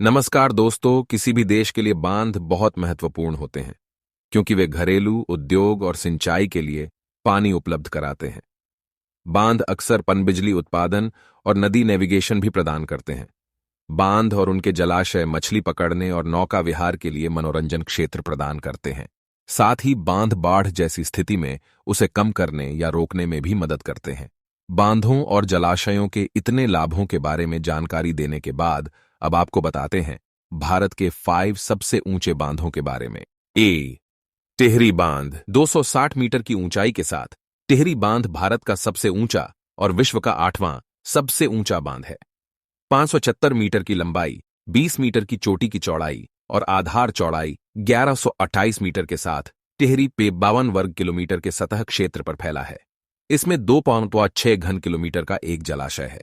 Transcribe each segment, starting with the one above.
नमस्कार दोस्तों। किसी भी देश के लिए बांध बहुत महत्वपूर्ण होते हैं क्योंकि वे घरेलू, उद्योग और सिंचाई के लिए पानी उपलब्ध कराते हैं। बांध अक्सर पनबिजली उत्पादन और नदी नेविगेशन भी प्रदान करते हैं। बांध और उनके जलाशय मछली पकड़ने और नौका विहार के लिए मनोरंजन क्षेत्र प्रदान करते हैं। साथ ही बांध बाढ़ जैसी स्थिति में उसे कम करने या रोकने में भी मदद करते हैं। बांधों और जलाशयों के इतने लाभों के बारे में जानकारी देने के बाद अब आपको बताते हैं भारत के 5 सबसे ऊंचे बांधों के बारे में। टिहरी बांध 260 मीटर की ऊंचाई के साथ टिहरी बांध भारत का सबसे ऊंचा और विश्व का 8वां सबसे ऊंचा बांध है। 576 मीटर की लंबाई, 20 मीटर की चोटी की चौड़ाई और आधार चौड़ाई 1128 मीटर के साथ टिहरी पे 52 वर्ग किलोमीटर के सतह क्षेत्र पर फैला है। इसमें 2.6 घन किलोमीटर का एक जलाशय है।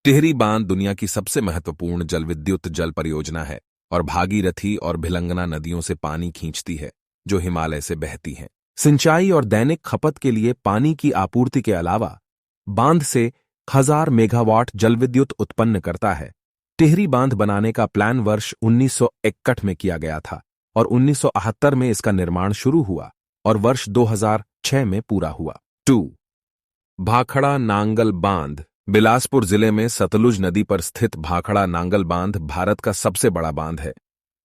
टिहरी बांध दुनिया की सबसे महत्वपूर्ण जल विद्युत जल परियोजना है और भागीरथी और भिलंगना नदियों से पानी खींचती है जो हिमालय से बहती हैं। सिंचाई और दैनिक खपत के लिए पानी की आपूर्ति के अलावा बांध से 1000 मेगावाट जल विद्युत उत्पन्न करता है। टिहरी बांध बनाने का प्लान वर्ष 1961 में किया गया था और 1978 में इसका निर्माण शुरू हुआ और वर्ष 2006 में पूरा हुआ। 2. भाखड़ा नांगल बांध बिलासपुर जिले में सतलुज नदी पर स्थित भाखड़ा नांगल बांध भारत का सबसे बड़ा बांध है।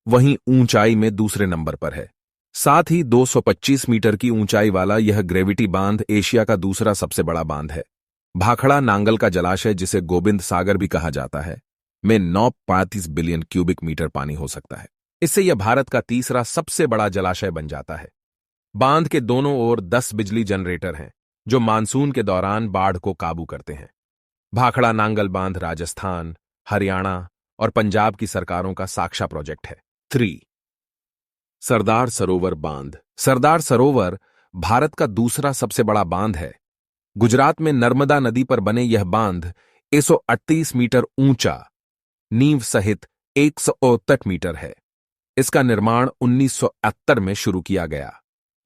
वहीं ऊंचाई में दूसरे नंबर पर है। साथ ही 225 मीटर की ऊंचाई वाला यह ग्रेविटी बांध एशिया का दूसरा सबसे बड़ा बांध है। भाखड़ा नांगल का जलाशय, जिसे गोविंद सागर भी कहा जाता है, में 935 बिलियन क्यूबिक मीटर पानी हो सकता है। इससे यह भारत का तीसरा सबसे बड़ा जलाशय बन जाता है। बांध के दोनों ओर 10 बिजली जनरेटर हैं जो मानसून के दौरान बाढ़ को काबू करते हैं। भाखड़ा नांगल बांध राजस्थान, हरियाणा और पंजाब की सरकारों का साक्षा प्रोजेक्ट है। 3. सरदार सरोवर बांध। सरदार सरोवर भारत का दूसरा सबसे बड़ा बांध है। गुजरात में नर्मदा नदी पर बने यह बांध 138 मीटर ऊंचा, नींव सहित 168 मीटर है। इसका निर्माण 1978 में शुरू किया गया।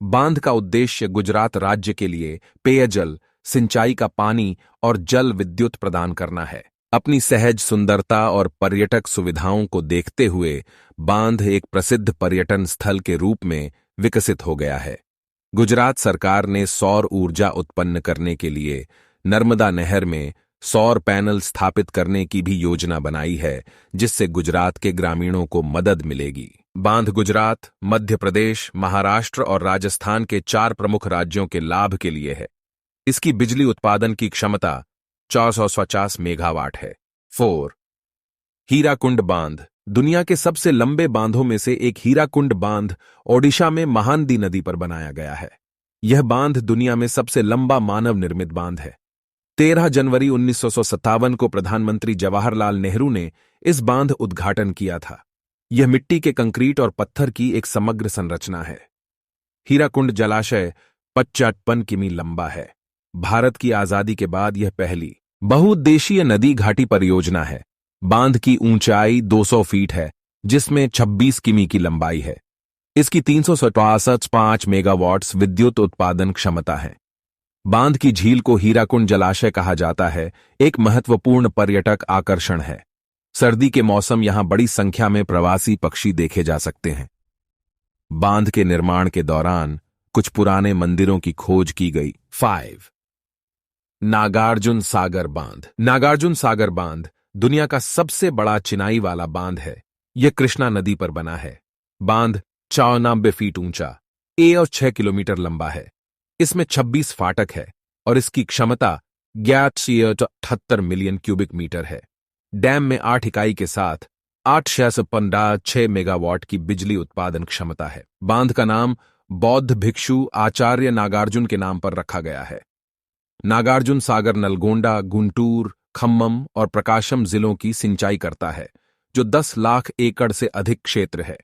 बांध का उद्देश्य गुजरात राज्य के लिए पेयजल, सिंचाई का पानी और जल विद्युत प्रदान करना है। अपनी सहज सुंदरता और पर्यटक सुविधाओं को देखते हुए बांध एक प्रसिद्ध पर्यटन स्थल के रूप में विकसित हो गया है। गुजरात सरकार ने सौर ऊर्जा उत्पन्न करने के लिए नर्मदा नहर में सौर पैनल स्थापित करने की भी योजना बनाई है, जिससे गुजरात के ग्रामीणों को मदद मिलेगी। बांध गुजरात, मध्य प्रदेश, महाराष्ट्र और राजस्थान के 4 प्रमुख राज्यों के लाभ के लिए है। इसकी बिजली उत्पादन की क्षमता 450 मेगावाट है। 4. हीराकुंड बांध। दुनिया के सबसे लंबे बांधों में से एक हीराकुंड बांध ओडिशा में महानदी नदी पर बनाया गया है। यह बांध दुनिया में सबसे लंबा मानव निर्मित बांध है। 13 जनवरी 1957 को प्रधानमंत्री जवाहरलाल नेहरू ने इस बांध उद्घाटन किया था। यह मिट्टी के कंक्रीट और पत्थर की एक समग्र संरचना है। हीराकुंड जलाशय 55 किमी लंबा है। भारत की आजादी के बाद यह पहली बहुउद्देशीय नदी घाटी परियोजना है। बांध की ऊंचाई 200 फीट है, जिसमें 26 किमी की लंबाई है। इसकी 367.5 मेगावाट्स विद्युत उत्पादन क्षमता है। बांध की झील को हीराकुंड जलाशय कहा जाता है, एक महत्वपूर्ण पर्यटक आकर्षण है। सर्दी के मौसम यहां बड़ी संख्या में प्रवासी पक्षी देखे जा सकते हैं। बांध के निर्माण के दौरान कुछ पुराने मंदिरों की खोज की गई। 5. नागार्जुन सागर बांध। नागार्जुन सागर बांध दुनिया का सबसे बड़ा चिनाई वाला बांध है। यह कृष्णा नदी पर बना है। बांध 94 फीट ऊंचा, और 6 किलोमीटर लंबा है। इसमें 26 फाटक है और इसकी क्षमता 78 मिलियन क्यूबिक मीटर है। डैम में 8 इकाई के साथ 8.6 मेगावाट की बिजली उत्पादन क्षमता है। बांध का नाम बौद्ध भिक्षु आचार्य नागार्जुन के नाम पर रखा गया है। नागार्जुन सागर नलगोंडा, गुंटूर, खम्मम और प्रकाशम जिलों की सिंचाई करता है, जो 10 लाख एकड़ से अधिक क्षेत्र है।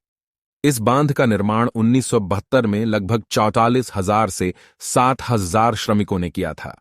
इस बांध का निर्माण 1972 में लगभग 44,000 से 60,000 श्रमिकों ने किया था।